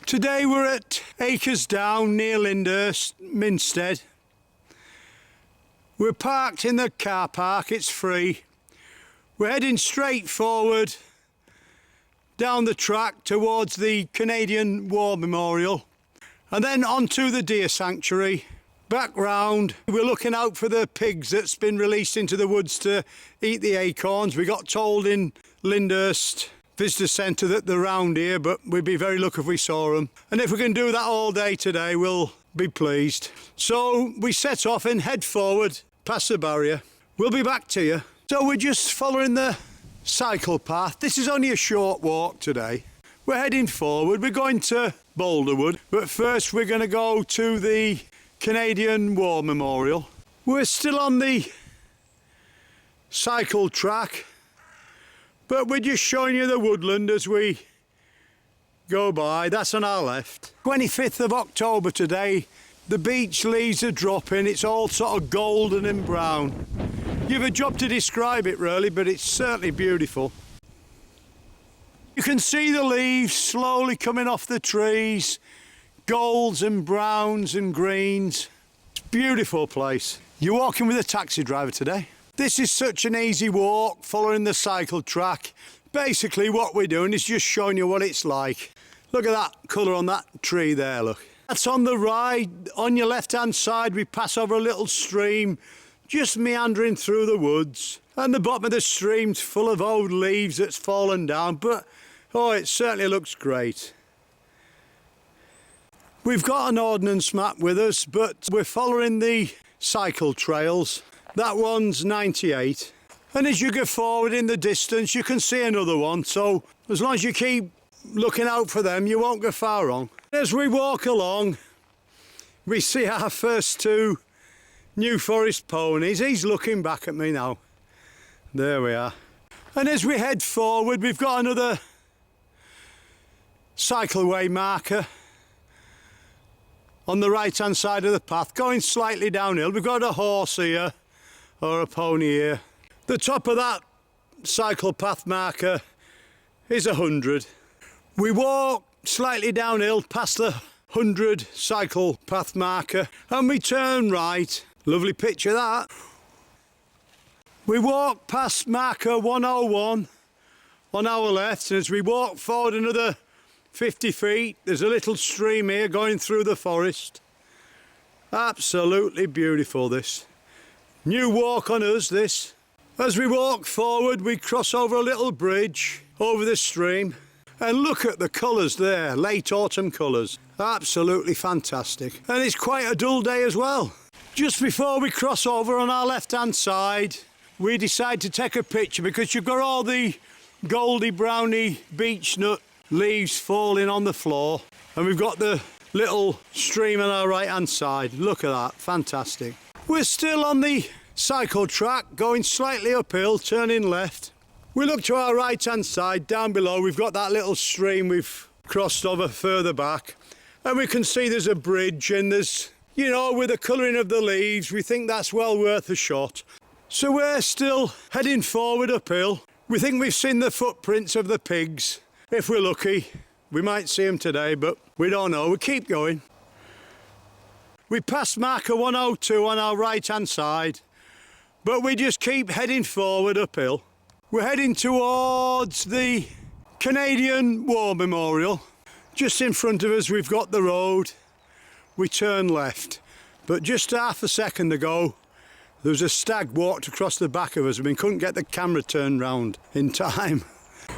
Today we're at Acres Down near Lyndhurst, Minstead. We're parked in the car park, it's free. We're heading straight forward down the track towards the Canadian War Memorial and then onto the deer sanctuary. Back round, we're looking out for the pigs that's been released into the woods to eat the acorns. We got told in Lyndhurst Visitor Centre that they're round here, but we'd be very lucky if we saw them. And if we can do that all day today, we'll be pleased. So we set off and head forward past the barrier. We'll be back to you. So we're just following the cycle path. This is only a short walk today. We're heading forward. We're going to Bolderwood, but first we're going to go to the Canadian War Memorial. We're still on the cycle track, but we're just showing you the woodland as we go by. That's on our left. 25th of October today. The beech leaves are dropping. It's all sort of golden and brown. You've a job to describe it really, but it's certainly beautiful. You can see the leaves slowly coming off the trees. Golds and browns and greens. It's a beautiful place. You're walking with a taxi driver today. This is such an easy walk, following the cycle track. Basically what we're doing is just showing you what it's like. Look at that colour on that tree there, look. That's on the right. On your left-hand side, we pass over a little stream, just meandering through the woods. And the bottom of the stream's full of old leaves that's fallen down, but, oh, it certainly looks great. We've got an ordnance map with us, but we're following the cycle trails. That one's 98. And as you go forward in the distance, you can see another one. So as long as you keep looking out for them, you won't go far wrong. As we walk along, we see our first two New Forest Ponies. He's looking back at me now. There we are. And as we head forward, we've got another cycleway marker on the right hand side of the path, going slightly downhill. We've got a horse here, or a pony here. The top of that cycle path marker is 100. We walk slightly downhill past the 100 cycle path marker and we turn right. Lovely picture that. We walk past marker 101 on our left, and as we walk forward another 50 feet, there's a little stream here going through the forest. Absolutely beautiful, this. New walk on us, this. As we walk forward, we cross over a little bridge over the stream. And look at the colours there, late autumn colours. Absolutely fantastic. And it's quite a dull day as well. Just before we cross over on our left-hand side, we decide to take a picture because you've got all the goldy browny beech nut leaves falling on the floor. And we've got the little stream on our right-hand side. Look at that, fantastic. We're still on the cycle track, going slightly uphill, turning left. We look to our right-hand side, down below, we've got that little stream we've crossed over further back. And we can see there's a bridge and there's, you know, with the colouring of the leaves, we think that's well worth a shot. So we're still heading forward uphill. We think we've seen the footprints of the pigs. If we're lucky, we might see them today, but we don't know. We keep going. We passed marker 102 on our right-hand side, but we just keep heading forward uphill. We're heading towards the Canadian War Memorial. Just in front of us, we've got the road. We turn left, but just half a second ago, there was a stag walked across the back of us and we couldn't get the camera turned round in time.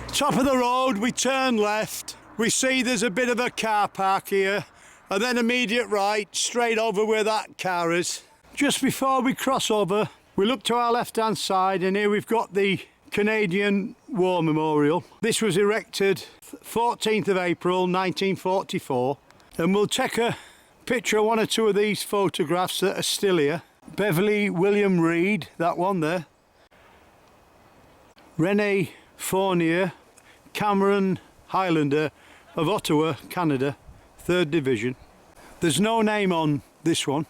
Top of the road, we turn left. We see there's a bit of a car park here, and then immediate right, straight over where that car is. Just before we cross over, we look to our left-hand side, and here we've got the Canadian War Memorial. This was erected 14th of April 1944, and we'll take a picture of one or two of these photographs that are still here. Beverly William Reed, that one there. Rene Fournier, Cameron Highlander of Ottawa, Canada, 3rd Division. There's no name on this one.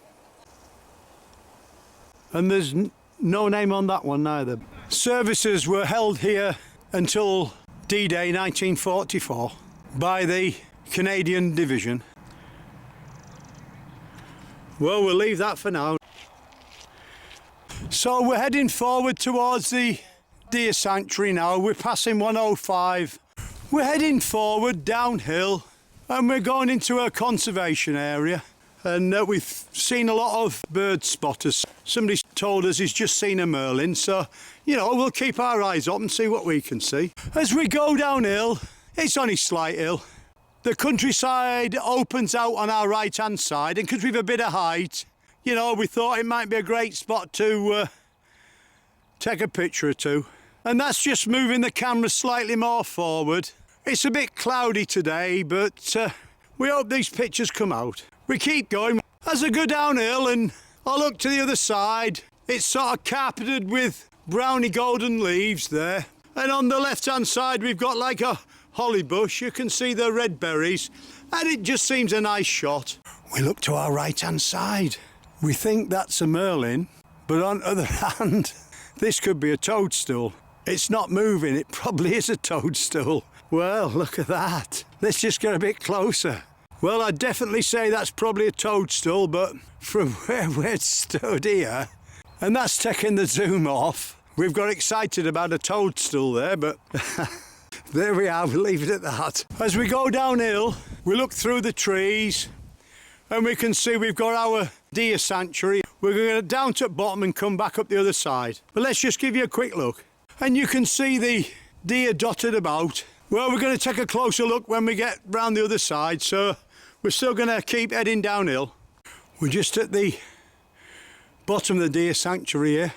And there's no name on that one neither. Services were held here until D-Day 1944 by the Canadian division. Well, we'll leave that for now. So we're heading forward towards the deer sanctuary now. We're passing 105. We're heading forward downhill and we're going into a conservation area. And we've seen a lot of bird spotters. Somebody's told us he's just seen a merlin, so, you know, we'll keep our eyes up and see what we can see. As we go downhill, it's only slight hill. The countryside opens out on our right-hand side, and because we've a bit of height, you know, we thought it might be a great spot to take a picture or two. And that's just moving the camera slightly more forward. It's a bit cloudy today, but we hope these pictures come out. We keep going. As I go downhill and I look to the other side, it's sort of carpeted with browny golden leaves there. And on the left-hand side, we've got like a holly bush. You can see the red berries, and it just seems a nice shot. We look to our right-hand side. We think that's a merlin, but on the other hand, this could be a toadstool. It's not moving. It probably is a toadstool. Well, look at that. Let's just get a bit closer. Well, I'd definitely say that's probably a toadstool, but from where we're stood here, and that's taking the zoom off, we've got excited about a toadstool there, but there we are, we'll leave it at that. As we go downhill, we look through the trees, and we can see we've got our deer sanctuary. We're going to go down to the bottom and come back up the other side. But let's just give you a quick look. And you can see the deer dotted about. Well, we're going to take a closer look when we get round the other side, so we're still going to keep heading downhill. We're just at the bottom of the deer sanctuary here.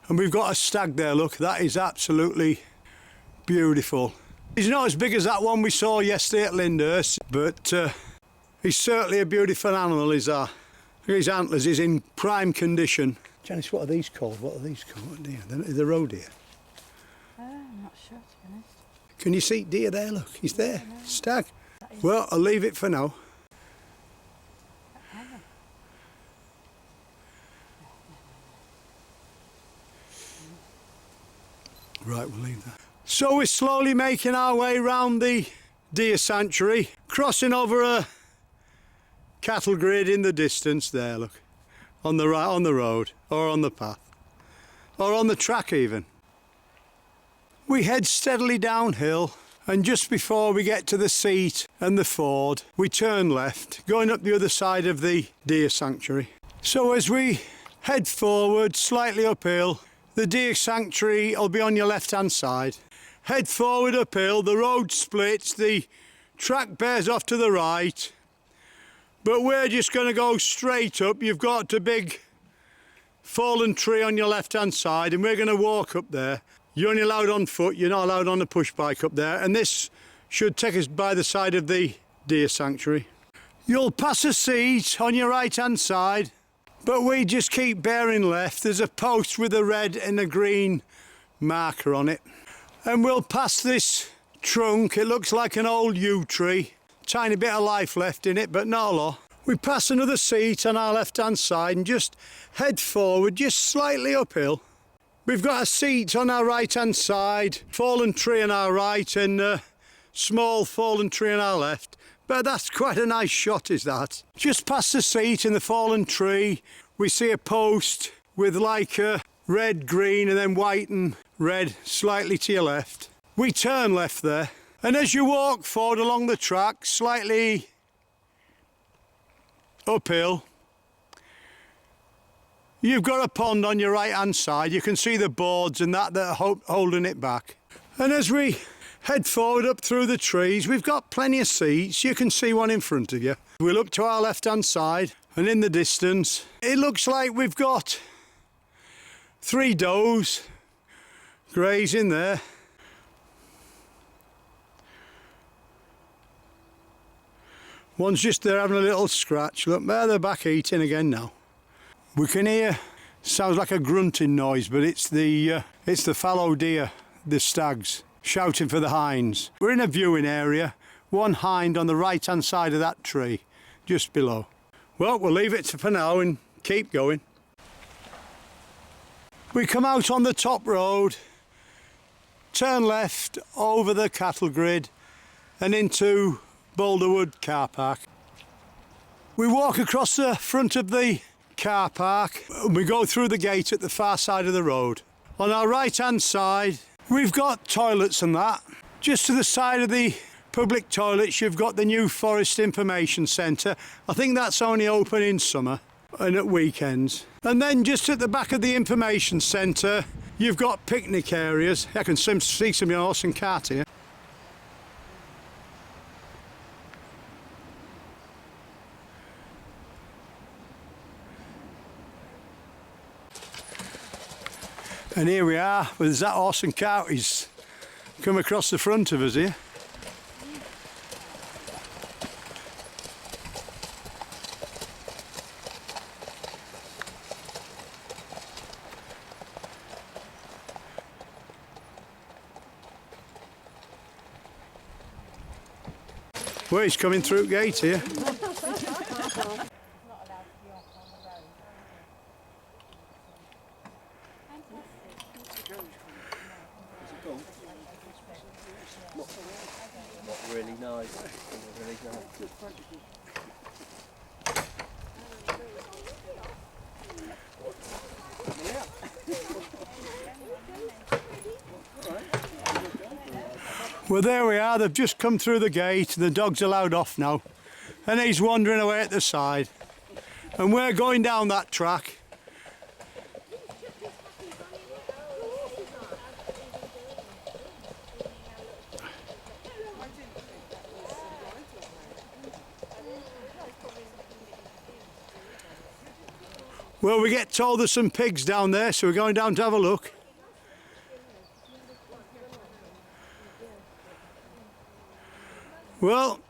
And we've got a stag there, look, that is absolutely beautiful. He's not as big as that one we saw yesterday at Lyndhurst, but he's certainly a beautiful animal, is that. His antlers is in prime condition. Janice, what are these called? What are these called? What deer? The roe deer? I'm not sure, to be honest. Can you see deer there? Look, he's there. Stag. Well, I'll leave it for now. Right, we'll leave that. So we're slowly making our way round the deer sanctuary, crossing over a cattle grid in the distance there, look. On the right, on the road, or on the path, or on the track even. We head steadily downhill, and just before we get to the seat and the ford, we turn left, going up the other side of the deer sanctuary. So as we head forward, slightly uphill, the deer sanctuary will be on your left-hand side. Head forward uphill, the road splits, the track bears off to the right, but we're just going to go straight up. You've got a big fallen tree on your left-hand side, and we're going to walk up there. You're only allowed on foot, you're not allowed on a push bike up there, and this should take us by the side of the deer sanctuary. You'll pass a seat on your right-hand side, but we just keep bearing left. There's a post with a red and a green marker on it. And we'll pass this trunk. It looks like an old yew tree. Tiny bit of life left in it, but not a lot. We pass another seat on our left-hand side and just head forward, just slightly uphill. We've got a seat on our right-hand side, fallen tree on our right and a small fallen tree on our left. But that's quite a nice shot, is that? Just past the seat in the fallen tree, we see a post with like a red, green and then white and red slightly to your left. We turn left there, and as you walk forward along the track, slightly uphill, you've got a pond on your right-hand side. You can see the boards and that are holding it back. And as we head forward up through the trees, we've got plenty of seats. You can see one in front of you. We look to our left-hand side, and in the distance, it looks like we've got 3 does grazing there. One's just there having a little scratch. Look, there they're back eating again now. We can hear, sounds like a grunting noise, but it's the fallow deer, the stags, shouting for the hinds. We're in a viewing area, one hind on the right-hand side of that tree, just below. Well, we'll leave it for now and keep going. We come out on the top road, turn left over the cattle grid and into Bolderwood car park. We walk across the front of the car park and we go through the gate at the far side of the road. On our right hand side we've got toilets and that. Just to the side of the public toilets you've got the new Forest Information Centre. I think that's only open in summer and at weekends. And then just at the back of the information centre you've got picnic areas. I can see some horse and cart here. And here we are, with that horse and cart. He's come across the front of us here. Well, he's coming through gate here. Not really nice. Really nice. Well, there we are. They've just come through the gate. The dog's allowed off now. And he's wandering away at the side. And we're going down that track. Well, we get told there's some pigs down there, so we're going down to have a look. Well,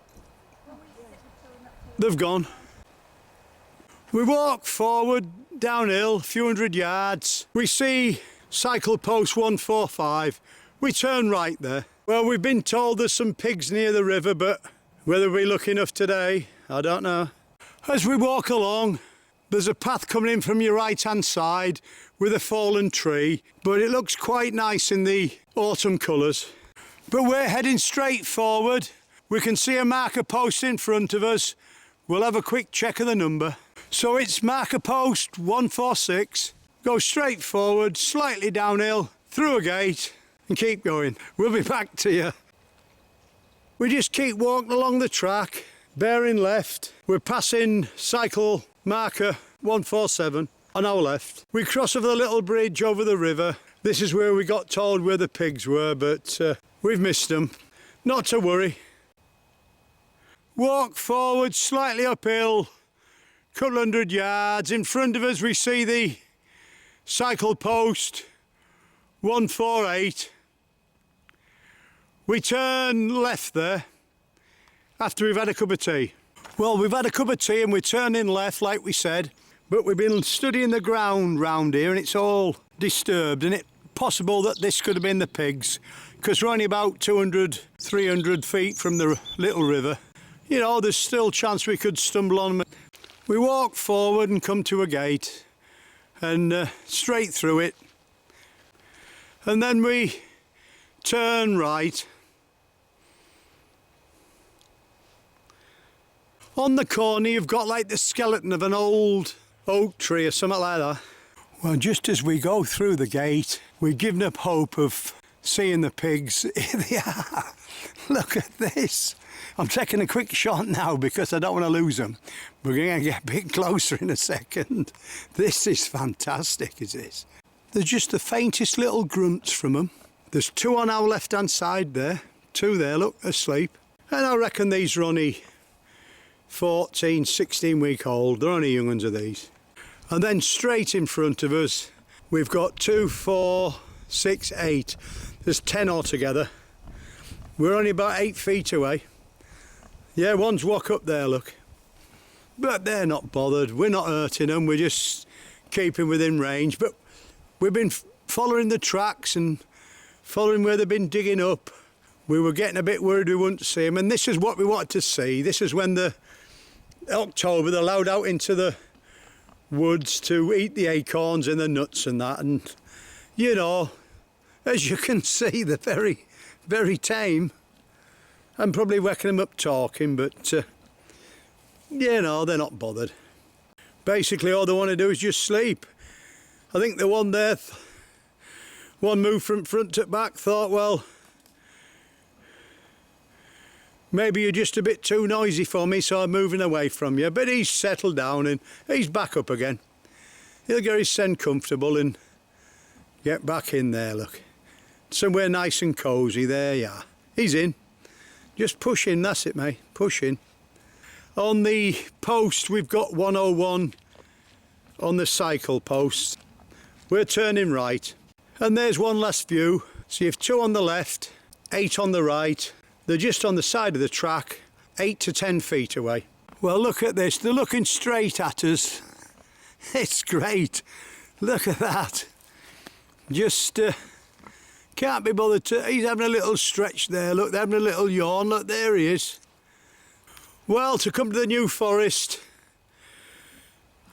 they've gone. We walk forward downhill a few hundred yards. We see cycle post 145. We turn right there. Well, we've been told there's some pigs near the river, but whether we're lucky enough today, I don't know. As we walk along, there's a path coming in from your right-hand side with a fallen tree, but it looks quite nice in the autumn colours. But we're heading straight forward. We can see a marker post in front of us. We'll have a quick check of the number. So it's marker post 146. Go straight forward, slightly downhill, through a gate and keep going. We'll be back to you. We just keep walking along the track, bearing left. We're passing cycle marker 147 on our left. We cross over the little bridge over the river. This is where we got told where the pigs were, but we've missed them. Not to worry. Walk forward slightly uphill, couple hundred yards. In front of us we see the cycle post 148. We turn left there after we've had a cup of tea. Well, we've had a cup of tea and we're turning left like we said, but we've been studying the ground round here and it's all disturbed, and it's possible that this could have been the pigs because we're only about 200, 300 feet from the little river. You know, there's still a chance we could stumble on them. We walk forward and come to a gate and straight through it. And then we turn right. On the corner you've got like the skeleton of an old oak tree or something like that. Well, just as we go through the gate, we're giving up hope of seeing the pigs. Here they are. Look at this. I'm taking a quick shot now because I don't want to lose them. We're going to get a bit closer in a second. This is fantastic, is this? There's just the faintest little grunts from them. There's two on our left-hand side there. Two there, look, asleep. And I reckon these are only 14, 16 week old. They're only young ones of these. And then straight in front of us, we've got 2, 4, 6, 8. There's 10 altogether. We're only about 8 feet away. Yeah, one's walk up there, look. But they're not bothered. We're not hurting them. We're just keeping within range. But we've been following the tracks and following where they've been digging up. We were getting a bit worried we wouldn't see them. And this is what we wanted to see. This is when October, they're allowed out into the woods to eat the acorns and the nuts and that. And, you know, As you can see, they're very, very tame. I'm probably waking them up talking, but you know, they're not bothered. Basically, all they want to do is just sleep. I think the one there, one moved from front to back, thought, well, maybe you're just a bit too noisy for me, so I'm moving away from you. But he's settled down and he's back up again. He'll get his sen comfortable and get back in there, look. Somewhere nice and cosy, there you are. He's in. Just push in, that's it, mate, push in. On the post, we've got 101 on the cycle post. We're turning right. And there's one last view. So you've 2 on the left, 8 on the right. They're just on the side of the track, 8 to 10 feet away. Well, look at this. They're looking straight at us. It's great. Look at that. Just can't be bothered to... He's having a little stretch there. Look, they're having a little yawn. Look, there he is. Well, to come to the New Forest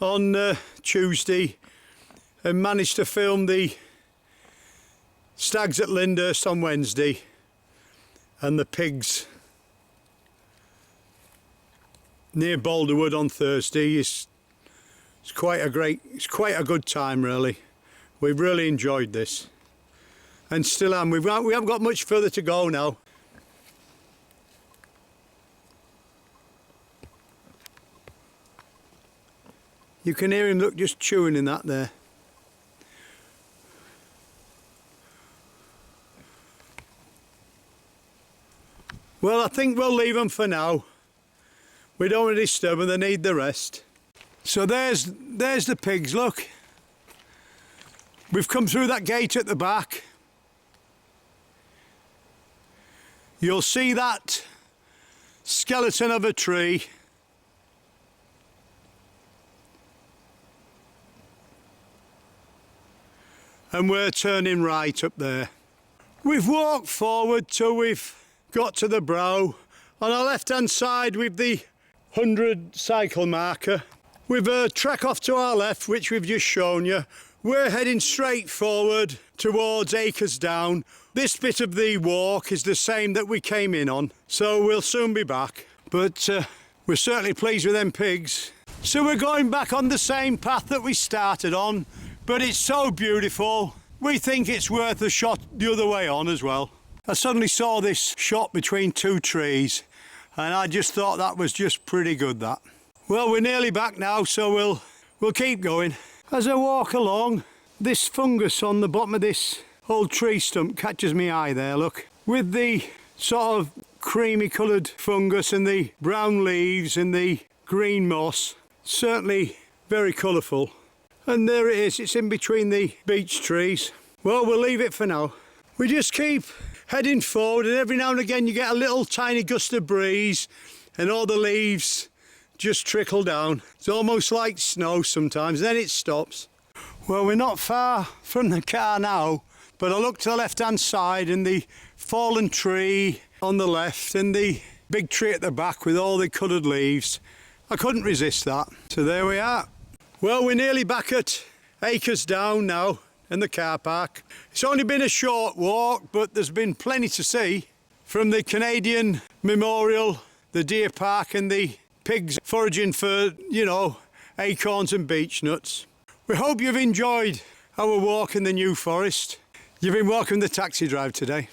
on Tuesday and managed to film the stags at Lyndhurst on Wednesday and the pigs near Bolderwood on Thursday. It's quite a good time, really. We've really enjoyed this and still am. We haven't got much further to go now. You can hear him, look, just chewing in that there. Well, I think we'll leave them for now. We don't want to disturb them, they need the rest. So there's the pigs, look. We've come through that gate at the back. You'll see that skeleton of a tree. And we're turning right up there. We've walked forward till we've got to the brow. On our left hand side we've the 100 cycle marker. We've a track off to our left, which we've just shown you. We're heading straight forward towards Acres Down. This bit of the walk is the same that we came in on, so we'll soon be back. But we're certainly pleased with them pigs. So we're going back on the same path that we started on, but it's so beautiful. We think it's worth a shot the other way on as well. I suddenly saw this shot between 2 trees and I just thought that was just pretty good, that. Well, we're nearly back now, so we'll keep going. As I walk along, this fungus on the bottom of this old tree stump catches my eye there, look. With the sort of creamy coloured fungus and the brown leaves and the green moss, certainly very colourful. And there it is, it's in between the beech trees. Well, we'll leave it for now. We just keep heading forward and every now and again you get a little tiny gust of breeze and all the leaves just trickle down. It's almost like snow sometimes, then it stops. Well, we're not far from the car now, but I look to the left-hand side and the fallen tree on the left and the big tree at the back with all the coloured leaves. I couldn't resist that. So there we are. Well, we're nearly back at Acres Down now in the car park. It's only been a short walk, but there's been plenty to see. From the Canadian Memorial, the deer park and the pigs foraging for, you know, acorns and beech nuts. We hope you've enjoyed our walk in the New Forest. You've been walking the taxi drive today.